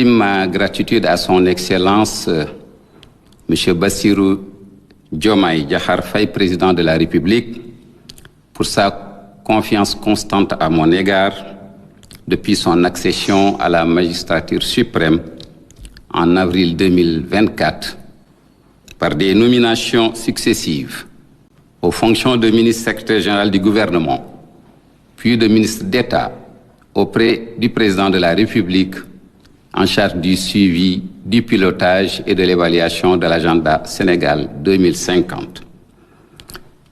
Ma gratitude à son Excellence, M. Bassirou Diomaye Diakhar Faye, président de la République, pour sa confiance constante à mon égard depuis son accession à la magistrature suprême en avril 2024 par des nominations successives aux fonctions de ministre secrétaire général du gouvernement, puis de ministre d'État auprès du président de la République en charge du suivi, du pilotage et de l'évaluation de l'agenda Sénégal 2050.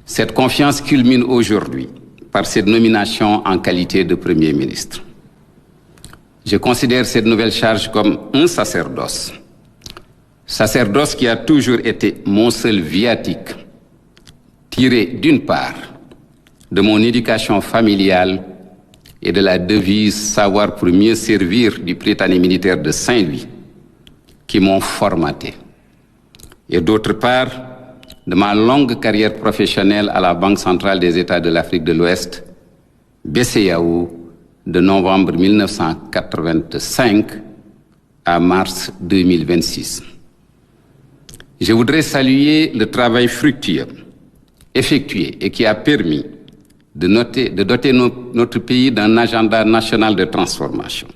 Cette confiance culmine aujourd'hui par cette nomination en qualité de Premier ministre. Je considère cette nouvelle charge comme un sacerdoce. Sacerdoce qui a toujours été mon seul viatique, tiré d'une part de mon éducation familiale et de la devise « Savoir pour mieux servir » du Prytanée militaire de Saint-Louis, qui m'ont formaté. Et d'autre part, de ma longue carrière professionnelle à la Banque centrale des États de l'Afrique de l'Ouest, BCEAO, de novembre 1985 à mars 2026. Je voudrais saluer le travail fructueux, effectué et qui a permis de doter notre pays d'un agenda national de transformation,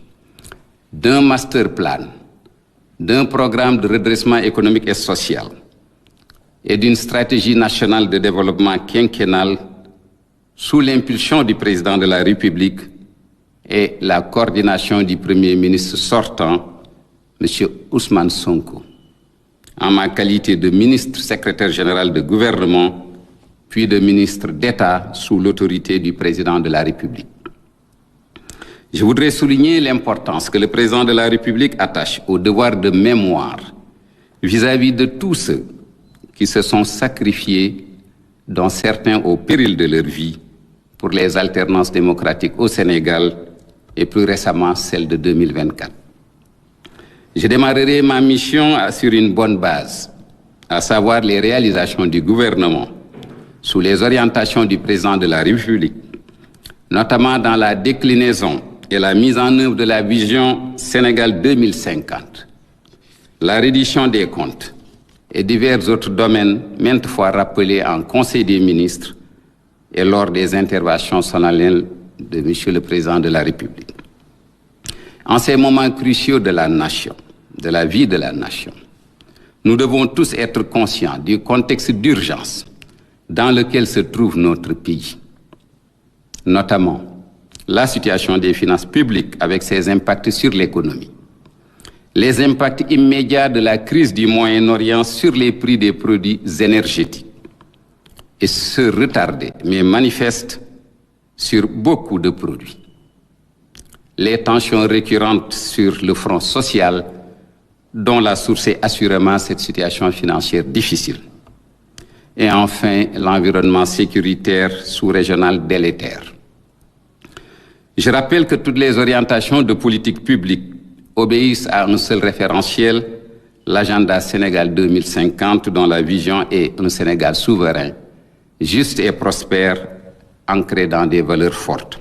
d'un master plan, d'un programme de redressement économique et social et d'une stratégie nationale de développement quinquennale sous l'impulsion du président de la République et la coordination du Premier ministre sortant, M. Ousmane Sonko, en ma qualité de ministre secrétaire général de gouvernement puis de ministre d'État sous l'autorité du président de la République. Je voudrais souligner l'importance que le président de la République attache au devoir de mémoire vis-à-vis de tous ceux qui se sont sacrifiés, dont certains au péril de leur vie, pour les alternances démocratiques au Sénégal et plus récemment celle de 2024. Je démarrerai ma mission sur une bonne base, à savoir les réalisations du gouvernement sous les orientations du président de la République, notamment dans la déclinaison et la mise en œuvre de la vision Sénégal 2050, la reddition des comptes et divers autres domaines maintes fois rappelés en Conseil des ministres et lors des interventions solennelles de M. le Président de la République. En ces moments cruciaux de la nation, de la vie de la nation, nous devons tous être conscients du contexte d'urgence dans lequel se trouve notre pays, notamment la situation des finances publiques avec ses impacts sur l'économie, les impacts immédiats de la crise du Moyen-Orient sur les prix des produits énergétiques et ce retardé, mais manifeste, sur beaucoup de produits, les tensions récurrentes sur le front social dont la source est assurément cette situation financière difficile. Et enfin, l'environnement sécuritaire sous-régional délétère. Je rappelle que toutes les orientations de politique publique obéissent à un seul référentiel, l'agenda Sénégal 2050, dont la vision est un Sénégal souverain, juste et prospère, ancré dans des valeurs fortes.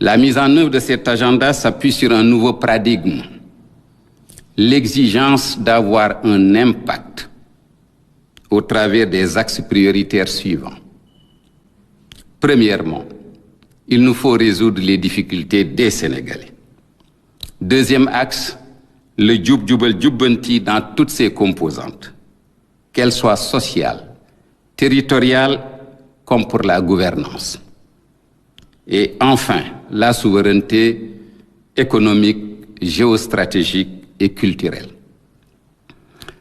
La mise en œuvre de cet agenda s'appuie sur un nouveau paradigme, l'exigence d'avoir un impact au travers des axes prioritaires suivants. Premièrement, il nous faut résoudre les difficultés des Sénégalais. Deuxième axe, le djoub djoubal djoubanti dans toutes ses composantes, qu'elles soient sociales, territoriales, comme pour la gouvernance. Et enfin, la souveraineté économique, géostratégique et culturelle.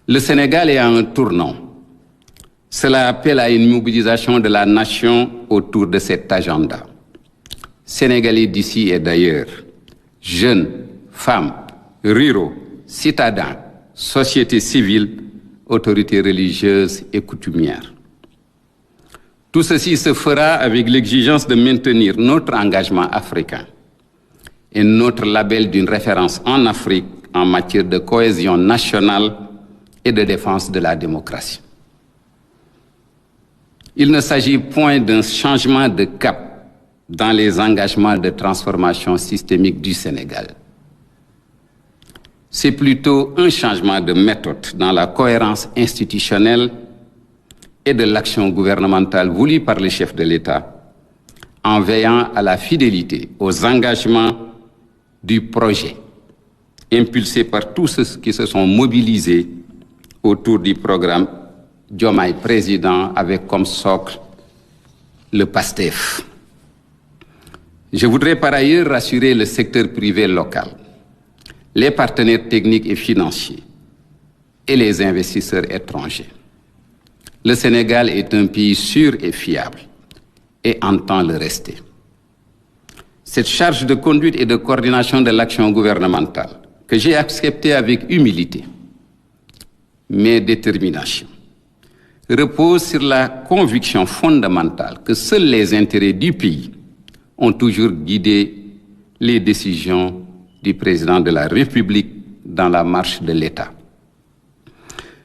Le Sénégal est à un tournant. Cela appelle à une mobilisation de la nation autour de cet agenda. Sénégalais d'ici et d'ailleurs, jeunes, femmes, ruraux, citadins, société civile, autorités religieuses et coutumières. Tout ceci se fera avec l'exigence de maintenir notre engagement africain et notre label d'une référence en Afrique en matière de cohésion nationale et de défense de la démocratie. Il ne s'agit point d'un changement de cap dans les engagements de transformation systémique du Sénégal. c'est plutôt un changement de méthode dans la cohérence institutionnelle et de l'action gouvernementale voulue par le chef de l'État, en veillant à la fidélité aux engagements du projet, impulsé par tous ceux qui se sont mobilisés autour du programme Diomaye Président avec comme socle le PASTEF. Je voudrais par ailleurs rassurer le secteur privé local, les partenaires techniques et financiers et les investisseurs étrangers. Le Sénégal est un pays sûr et fiable et entend le rester. Cette charge de conduite et de coordination de l'action gouvernementale que j'ai acceptée avec humilité, mais détermination, repose sur la conviction fondamentale que seuls les intérêts du pays ont toujours guidé les décisions du président de la République dans la marche de l'État.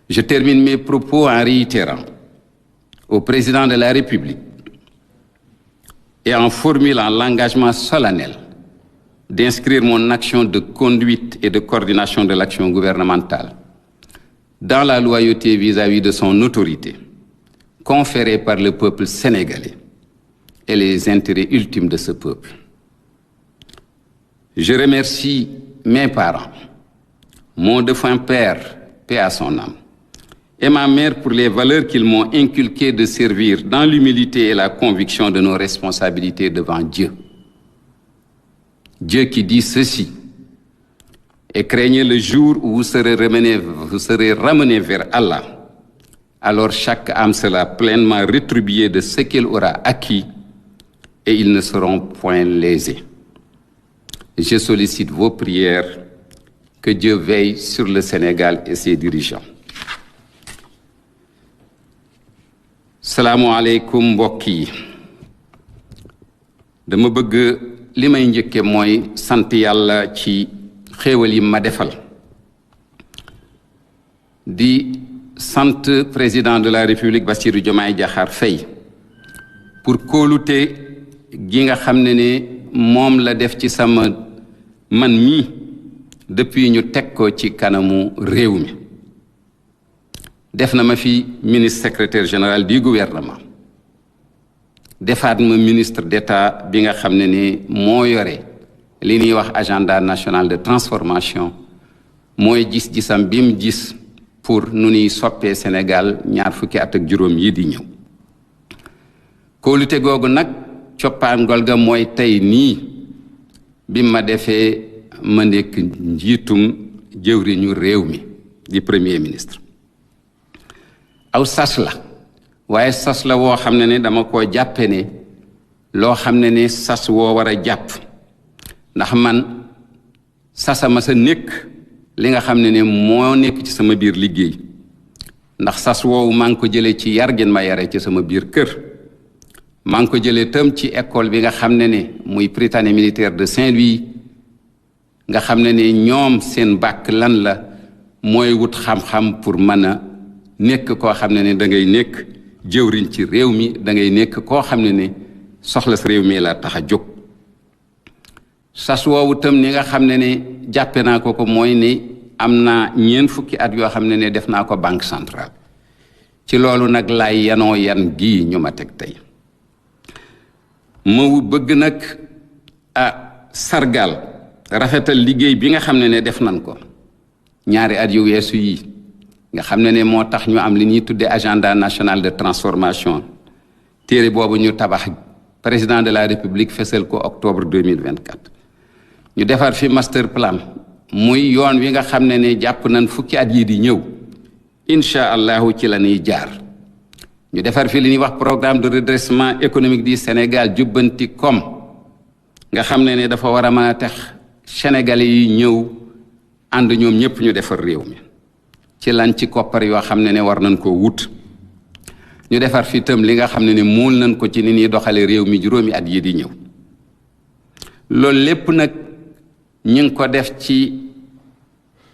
Je termine mes propos en réitérant au président de la République et en formulant l'engagement solennel d'inscrire mon action de conduite et de coordination de l'action gouvernementale dans la loyauté vis-à-vis de son autorité, conférée par le peuple sénégalais et les intérêts ultimes de ce peuple. Je remercie mes parents, mon défunt père, paix à son âme, et ma mère pour les valeurs qu'ils m'ont inculquées de servir dans l'humilité et la conviction de nos responsabilités devant Dieu. Dieu qui dit ceci: et craignez le jour où vous serez ramenés vers Allah. Alors chaque âme sera pleinement rétribuée de ce qu'elle aura acquis et ils ne seront point lésés. Je sollicite vos prières, que Dieu veille sur le Sénégal et ses dirigeants. Salaamu aleykum mbokk yi. Dama bëgg li may njëkke mooy sant Yàlla ci xéewal yi ma defal. Di sant président de la République Bassirou Diomaye Diakhar Faye pour kóolute gi nga xam ne moom la def ci sama man mi depuis ñu teg ko ci kanamu réew mi. Def na ma fi ministre secrétaire général du gouvernement, defaat ma ministre d'État bi nga xam ne moo yore li ñuy wax agenda national de transformation, mooy gis-gisam bi mu gis pour nu ñuy soppee Sénégal ñaar fukki at ak juróom yi di ñëw. Kóolute googu nag coppaangol ga mooy tey nii bi ma defee ma nekk njiitum jëwriñu réew mi di premier ministre. Aw sas la waaye sas la woo xam ne dama koo jàppe ne loo xam ne sas woo war a jàpp, ndax man sasama sa nekk li nga xam ne moo nekk ci sama biir liggéey, ndax sas woowu maa ngi ko jëlee ci yar gën ma yare ci sama biir kër. maa ngi ko jëlee tam ci école bi nga xam ne muy Prytanée militaire de Saint-Louis, nga xam ne ñoom seen bàkk lan la mooy wut xam-xam pour mën a nekk koo xam ne da ngay nekk jëwriñ ci réew mi, da ngay nekk koo xam ne soxla sa réew mi la tax a jóg. Sas woowu tam ni nga xam ne jàppe naa ko mooy ne am naa ñeent fukki at yoo xam ne def naa ko banque centrale. ci loolu nag laay yanoo yan gii ñu ma teg tey. ma bëgg nag sargal rafetal liggéey bi nga xam ne def nañ ko ñaari at yu weesu yi, nga xam ne moo tax ñu am li ñuy tuddee agenda national de transformation. téere boobu ñu tabax président de la République fesal ko octobre 2024. ñu defar fi master plan muy yoon wi nga xam ne jàpp nañ fukki at yi di ñëw incha allahu ci la ñuy jaar. ñu defar fi li ñuy wax programme de redressement économique du Sénégal jubbanti kom, nga xam ne dafa war a mën a tax Sénégalais yi ñëw ànd ñoom ñëpp ñu defar réew mi ci lan ci koppar yoo xam ne war nañ ko wut. ñu defar fi itam li nga xam ne muul nañ ko ci ni ñuy doxale réew mi juróomi at yi di ñëw. loolu lépp nag ñu ngi ko def ci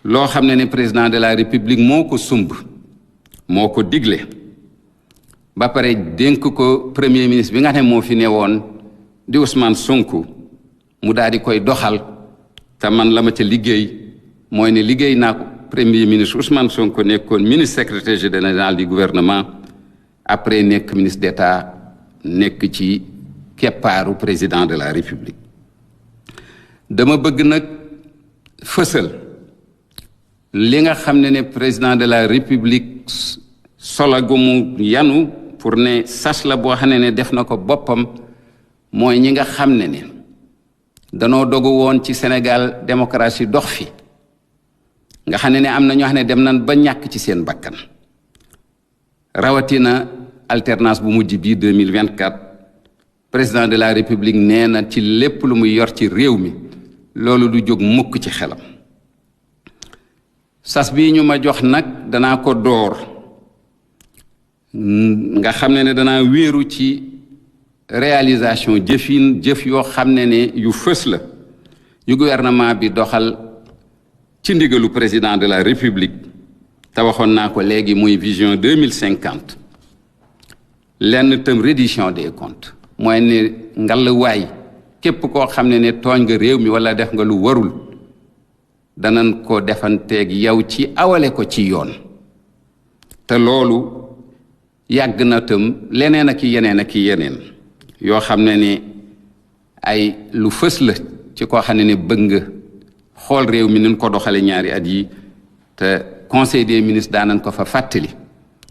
loo xam ne président de la République moo ko sumb, moo ko digle, ba pare dénk ko premier ministre bi nga xam ne moo fi newoon di Ousmane Sonko mu daal di koy doxal. te man la ma ca liggéey mooy ne liggéey naa ko premier ministre Ousmane Sonko nekkoon ministre secrétaire général du gouvernement après nekk ministre d'État nekk ci keppaaru président de la République. dama bëgg nag fësal li nga xam ne président de la République solo gu mu yanu pour ne sas la boo xam ne def na ko boppam mooy ñi nga xam ne danoo dogu woon ci Sénégal démocratie dox fi nga xam ne am na ñoo xam ne dem nañ ba ñàkk ci seen bakkan rawatina alternance bu mujj bii 2024 président de la République nee na ci lépp lu muy yor ci réew mi loolu du jóg mukk ci xelam sas bii ñu ma jox nag danaa ko door nga xam ne danaa wéeru ci réalisation jëf yoo xam ne yu fës la yu gouvernement bi doxal ci ndigalu président de la République te waxoon naa ko léegi muy vision 2050 lenn tam reddition des comptes mooy ne ngal waay képp koo xam ne tooñ nga réew mi wala def nga lu warul danañ ko defanteeg yow ci awale ko ci yoon te loolu yàgg na tam leneen ak yeneen yoo xam ne ay lu fës la ci koo xam ne bëgg nga xool réew mi nun ko doxale ñaari at yi te conseil des ministres daanan ko fa fàttali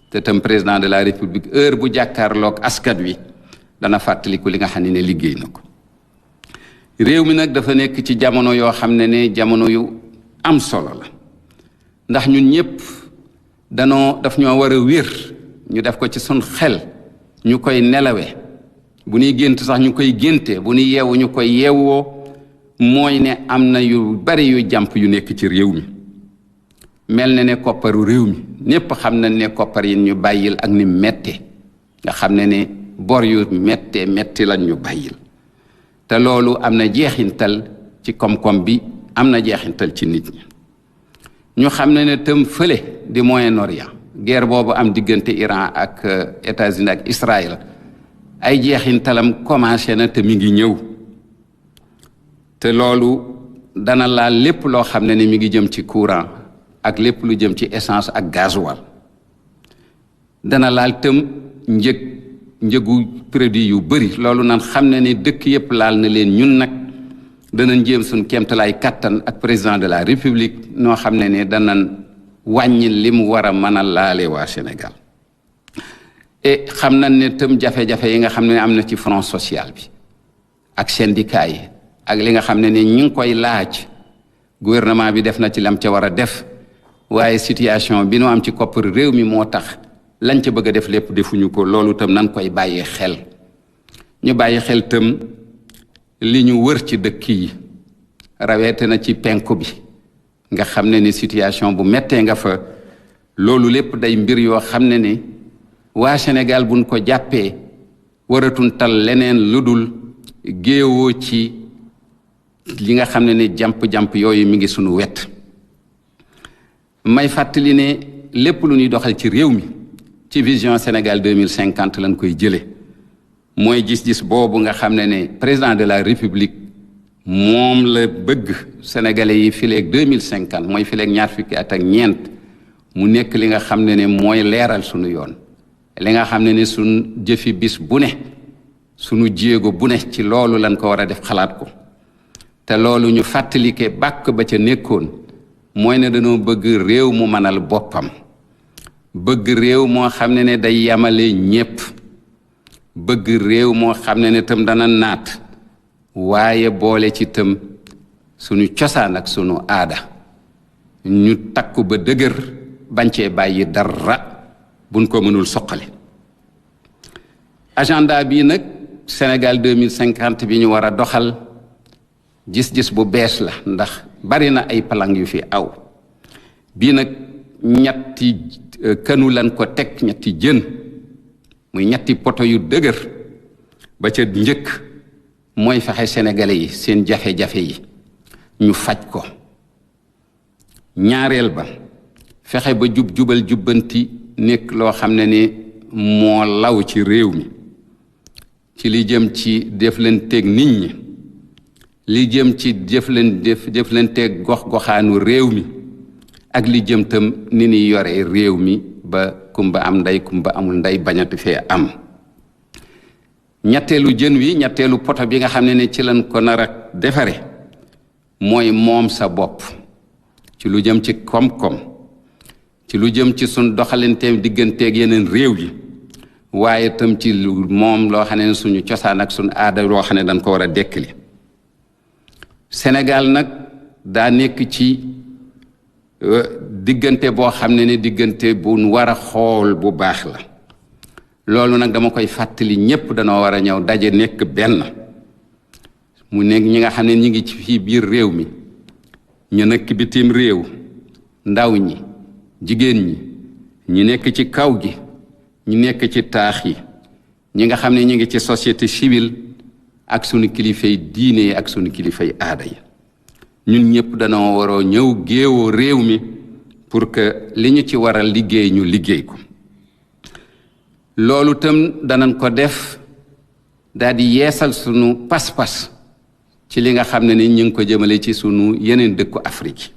te tam président de la République heure bu jàkkaarloog askan wi dana fàttaliku li nga xam ne liggéey na ko réew mi nag dafa nekk ci jamono yoo xam ne jamono yu am solo la ndax ñun ñëpp daf ñoo war a wér ñu def ko ci sun xel ñu koy nelawee bu ñuy gént sax ñu koy génte bu ñuy yeewu ñu koy yeewoo mooy ne am na yu bari yu jàmp yu nekk ci réew mi mel na ne kopparu réew mi ñépp xam nañ ne koppar yi ñu bàyyil ak ni mette nga xam ne bor yu metti lañ ñu bàyyil te loolu am na jeexintal ci koom-koom bi am na jeexintal ci nit ñi ñu xam ne tam fële di Moyen-Orient guerre boobu am diggante Iran ak États-Unis ak Israël ay jeexintalam commencé na te mi ngi ñëw te loolu dana laal lépp loo xam ne mi ngi jëm ci courant ak lépp lu jëm ci essence ak gasoil dana laal tam njëgu produit yu bari loolu nan xam ne dëkk yépp laal na leen ñun nag danañ jéem suñ kéemtalaay kattan ak président de la République noo xam ne danañ wàññi li mu war a mën a laale waa Sénégal et xam nañ ne tam jafe-jafe yi nga xam ne am na ci front social bi ak syndicat yi ak li nga xam ne ñu ngi koy laaj gouvernement bi def na ci lam ca war a def waaye situation bi nu am ci koppar réew mi moo tax lañ ca bëgg a def lépp defuñu ko loolu tam nan koy bàyyi xel ñu bàyyi xel tam li ñu wër ci dëkk yi rawete na ci penku bi nga xam ne situation bu mettee nga fa loolu lépp day mbir yoo xam ne waa Sénégal buñ ko jàppee waratun tal leneen lu dul géewoo ci li nga xam ne jàmp-jàmp yooyu mi ngi sunu wet may fàttali ne lépp lu ñuy doxal ci réew mi ci vision Sénégal 2050 lañ koy jële mooy gis-gis boobu nga xam ne président de la République moom la bëgg sénégalais yi fileeg 2050 mooy fileeg ñaar fukki at ak ñeent mu nekk li nga xam ne mooy leeral sunu yoon li nga xam ne sunu jëfi bis bu ne sunu jéego bu ne ci loolu lañ ko war a def xalaat ko te loolu ñu fàttalike bàkk ba ca nekkoon mooy ne dañoo bëgg réew mu mënal boppam bëgg réew moo xam ne day yamale ñépp bëgg réew moo xam ne tam dana naat waaye boole ci tam sunu cosaan ak sunu aada ñu takku ba dëgër bañ cee bàyyi dara buñ ko mënul soqali agenda bii nag Sénégal 2050 bi ñu war a doxal gis-gis bu bees la ndax bari na ay palang yu fi aw bii nag ñetti kënu lan ko teg ñetti jën muy ñetti poto yu dëgër ba ca njëkk mooy fexe sénégalais yi seen jafe-jafe yi ñu faj ko ñaareel ba fexe ba jubal jubbanti nekk loo xam ne moo law ci réew mi ci li jëm ci def leen teg nit ñi li jëm ci jëflanteeg gox-goxaanu réew mi ak li jëm tam ni ni yore réew mi ba kumba am ndey kumba amul ndey bañati fee am. ñetteelu jën wi ñetteelu poto bi nga xam ne ci lañ ko nar a defare mooy moom sa bopp ci lu jëm ci koom-koom ci lu jëm ci sun doxalinteem digganteeg yeneen réew yi waaye tam ci lu moom loo xam ne suñu cosaan ak suñu aada loo xam ne dañ ko war a dekkali. Sénégal nag daa nekk ci diggante boo xam ne diggante bu war a xool bu baax la. loolu nag dama koy fàttali ñépp danoo war a ñëw daje nekk benn mu nekk ñi nga xam ne ñi ngi ci fii biir réew mi ñu nekk bitim réew ndaw ñi jigéen ñi ñi nekk ci kaw gi ñi nekk ci taax yi ñi nga xam ne ñi ngi ci société civile ak sunu kilifay diine yi ak sunu kilifay aada yi ñun ñépp danoo waroo ñëw géewoo réew mi pour que li ñu ci war a liggéey ñu liggéey ko. loolu tam danañ ko def daal di yeesal sunu pas-pas ci li nga xam ne ni ñu ngi ko jëmale ci sunu yeneen dëkku Afrique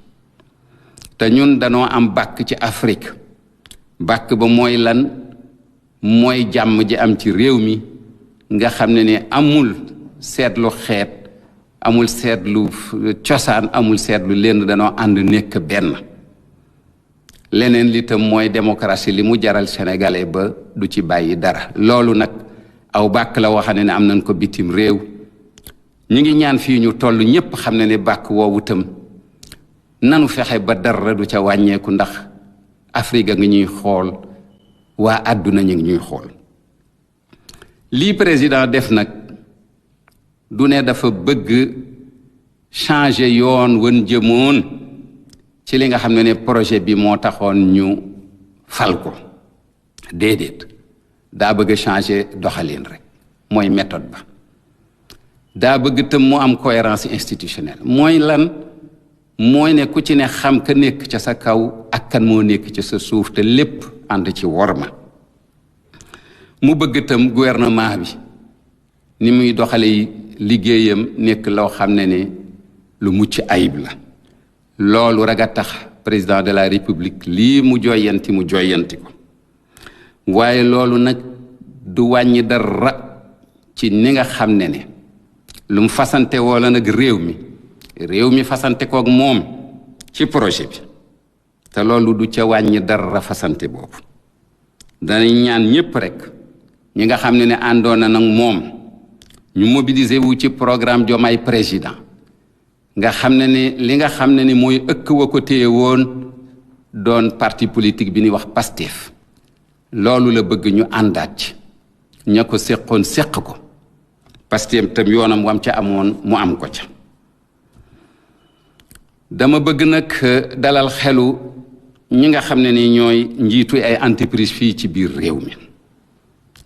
te ñun danoo am bàkk ci Afrique bàkk ba mooy lan mooy jàmm ji am ci réew mi nga xam ne amul seetlu xeet amul seetlu cosaan amul seetlu lenn danoo ànd nekk benn. leneen li tam mooy démocratie li mu jaral sénégalais ba du ci bàyyi dara loolu nag aw bàkk la wax ne am nañ ko bitim réew ñu ngi ñaan fii ñu toll ñépp xam ne bàkk woowu tam nanu fexe ba dara du ca wàññeeku ndax Afrique nga ñuy xool waa àdduna ñu ngi ñuy xool. lii président def nag du ne dafa bëgg changer yoon wan jëmoon ci li nga xam ne projet bi moo taxoon ñu fal ko déedéet daa bëgg changer doxalin rek mooy méthode ba daa bëgg tam mu am cohérence institutionnelle mooy lan mooy ne ku ci ne xam ka nekk ca sa kaw ak kan moo nekk ca sa suuf te lépp ànd ci worma mu bëgg tam gouvernement bi ni muy doxale liggéeyam nekk loo xam ne lu mucc ayib la. loolu rek a tax président de la république lii mu joyanti ko waaye loolu nag du wàññi dara ci ni nga xam ne lu mu fasante wala nag réew mi fasante koog moom ci projet bi te loolu du ca wàññi dara fasante boobu. danañ ñaan ñépp rek ñi nga xam ne àndoon na nag moom ñu mobiliser wu ci programme Diomaye président nga xam ne li nga xam ne mooy ëkk wa ko téye woon doon parti politique bi ñuy wax Pastef loolu la bëgg ñu àndaat ci ña ko séqoon séq ko Pastef tam yoonam wam ca amoon mu am ko ca. dama bëgg nag dalal xelu ñi nga xam ne ñooy njiitu ay entreprise fii ci biir réew mi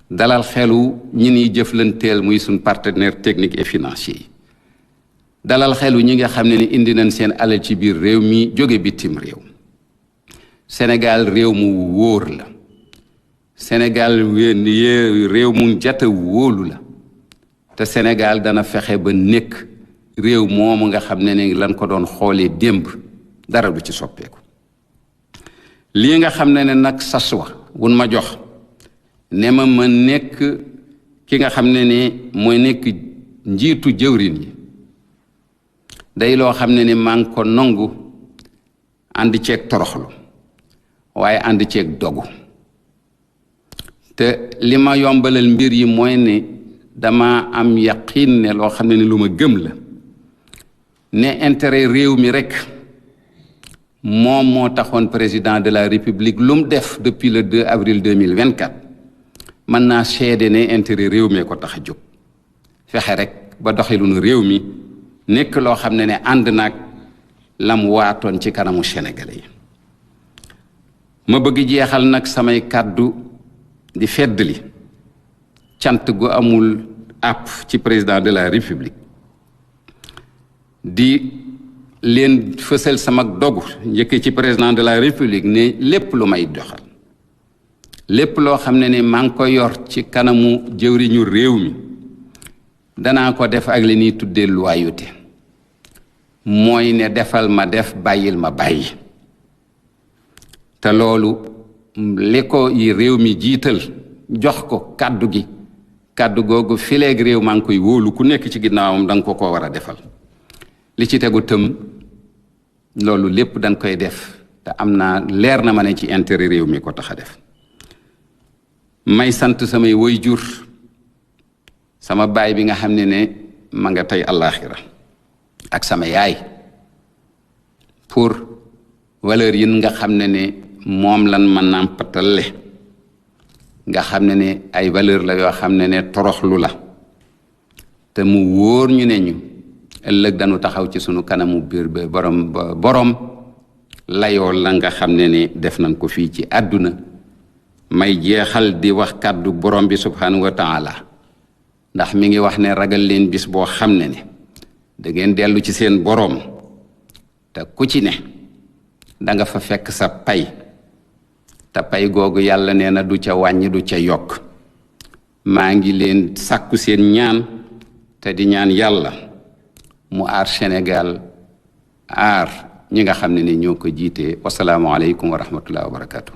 dalal xelu ñi ñuy jëflanteel muy suñ partenaire technique et financier yi dalal xelu ñi nga xam ne indi nañ seen alal ci biir réew mi jóge bitim réew. Sénégal réew mu wóor la Sénégal réew mu jata wóolu la te Sénégal dana fexe ba nekk réew moomu nga xam ne lan ko doon xoolee démb dara du ci soppeeku. lii nga xam ne nag sas wa wun ma jox ne ma nekk ki nga xam ne mooy nekk njiitu jëwrin yi day loo xam ne maa ngi ko nangu ànd ceeg toroxlu waaye ànd ceeg dogu te li ma yombalal mbir yi mooy ne dama am yaqin ne loo xam ne lu ma gëm la ne intérêt réew mi rek moom moo taxoon président de la république lu mu def depuis le 2 avril 2024 mën naa seede ne intérêt réew mi ko tax a jóg fexe rek ba doxalinu réew mi nekk loo xam ne ànd naag lam waatoon ci kanamu Sénégalais yi. ma bëgg jeexal nag samay kàddu di feddali cant gu amul àpp ci président de la république di leen fësal sama dogu njëkk ci président de la république ne lépp lu may doxal lépp loo xam ne maa ngi ko yor ci kanamu jëwriñu réew mi danaa ko def ak li ñuy tuddee loyauté mooy ne defal ma def bàyyil ma bàyyi te loolu li ko yi réew mi jiital jox ko kàddu gi kàddu googu fileeg réew maa ngi koy wóolu ku nekk ci ginnaawam da nga ko war a defal li ci tegu tëm loolu lépp dañ koy def te am naa leer na ma ne ci intérêt réew mi ko tax a def may sant samay waajur sama baay bi nga xam ne ma nga tey àllaaxira ak sama yaay pour valeur yi nga xam ne moom lan ma nàmpatale nga xam ne ay valeur la yoo xam ne toroxlu la te mu wóor ñu ne ñu ëllëg dañu taxaw ci sunu kanamu biir ba borom layoo la nga xam ne def nañ ko fii ci àdduna may jeexal di wax kàddu borom bi subhanahu wa taala ndax mi ngi wax ne ragal leen bis boo xam ne da ngeen dellu ci seen borom te ku ci ne da nga fa fekk sa pay te pay googu yàlla nee na du ca wàññi du ca yokk maa ngi leen sàkku seen ñaan te di ñaan yàlla mu aar Sénégal aar ñi nga xam ne ñoo ko jiite wasalaamualeykum wa rahmatullahi wa barakatuh.